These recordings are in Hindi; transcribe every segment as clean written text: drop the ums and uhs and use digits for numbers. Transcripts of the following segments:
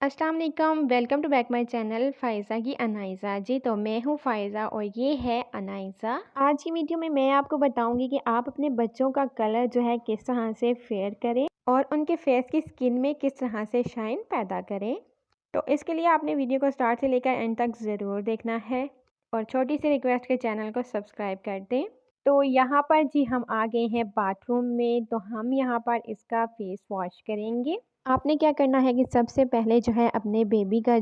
अस्सलाम वालेकुम, welcome to back my channel Faiza की अनाइज़ा। जी तो मैं हूँ फ़ायज़ा और ये है अनाइज़ा। आज की वीडियो में मैं आपको बताऊंगी कि आप अपने बच्चों का कलर जो है किस तरह से फेयर करें और उनके फेस की स्किन में किस तरह से शाइन पैदा करें। तो इसके लिए आपने वीडियो को स्टार्ट से लेकर एंड तक ज़रूर देखना है और छोटी सी रिक्वेस्ट के चैनल को सब्सक्राइब कर दें। तो यहाँ पर जी हम आ गए हैं बाथरूम में, तो हम यहाँ पर इसका फेस वॉश करेंगे। आपने क्या करना है कि सबसे पहले जो है अपने बेबी का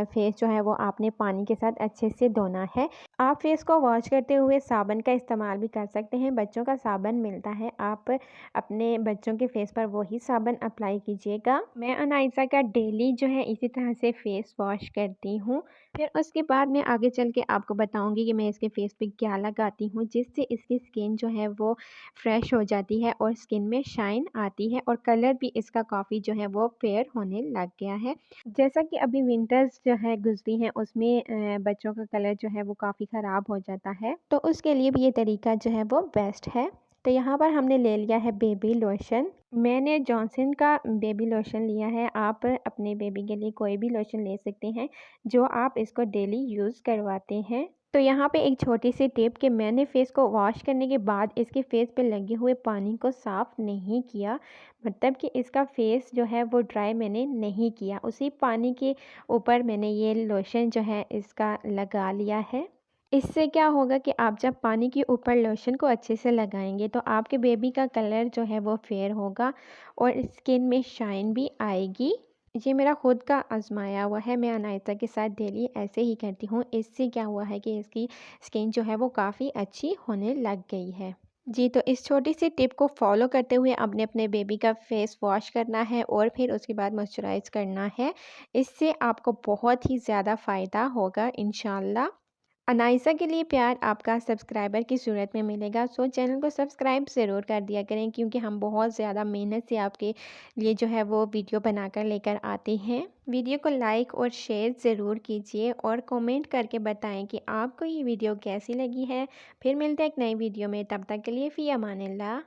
फेस जो है वो आपने पानी के साथ अच्छे से धोना है। आप फेस को वॉश करते हुए साबुन का इस्तेमाल भी कर सकते हैं, बच्चों का साबुन मिलता है, आप अपने बच्चों के फेस पर वही साबुन अप्लाई कीजिएगा। मैं अनाइसा का डेली जो है इसी तरह से फेस वॉश करती हूँ। फिर उसके बाद मैं आगे चल के आपको बताऊंगी कि मैं इसके फेस पे क्या लगाती हूँ जिससे इसकी स्किन जो है वो फ्रेश हो जाती है और स्किन में शाइन आती है और कलर भी इसका काफ़ी जो है वो फेयर होने लग गया है। जैसा कि अभी विंटर्स जो है गुजरी हैं उसमें बच्चों का कलर जो है वो काफ़ी ख़राब हो जाता है, तो उसके लिए भी ये तरीका जो है वो बेस्ट है। तो यहाँ पर हमने ले लिया है बेबी लोशन। मैंने जॉनसन का बेबी लोशन लिया है। आप अपने बेबी के लिए कोई भी लोशन ले सकते हैं जो आप इसको डेली यूज़ करवाते हैं। तो यहाँ पे एक छोटी सी टिप कि मैंने फेस को वॉश करने के बाद इसके फेस पे लगे हुए पानी को साफ़ नहीं किया, मतलब कि इसका फेस जो है वो ड्राई मैंने नहीं किया, उसी पानी के ऊपर मैंने ये लोशन जो है इसका लगा लिया है। इससे क्या होगा कि आप जब पानी के ऊपर लोशन को अच्छे से लगाएंगे तो आपके बेबी का कलर जो है वो फेयर होगा और स्किन में शाइन भी आएगी। ये मेरा खुद का आजमाया हुआ है, मैं अनायता के साथ डेली ऐसे ही करती हूँ। इससे क्या हुआ है कि इसकी स्किन जो है वो काफ़ी अच्छी होने लग गई है। जी तो इस छोटी सी टिप को फॉलो करते हुए आपने अपने बेबी का फेस वॉश करना है और फिर उसके बाद मॉइस्चराइज करना है। इससे आपको बहुत ही ज़्यादा फ़ायदा होगा इंशाल्लाह। अनाइसा के लिए प्यार आपका सब्सक्राइबर की सूरत में मिलेगा, सो चैनल को सब्सक्राइब ज़रूर कर दिया करें क्योंकि हम बहुत ज़्यादा मेहनत से आपके लिए जो है वो वीडियो बनाकर लेकर आते हैं। वीडियो को लाइक और शेयर ज़रूर कीजिए और कमेंट करके बताएं कि आपको ये वीडियो कैसी लगी है। फिर मिलते हैं एक नई वीडियो में, तब तक के लिए फ़ी अमानिल्लाह।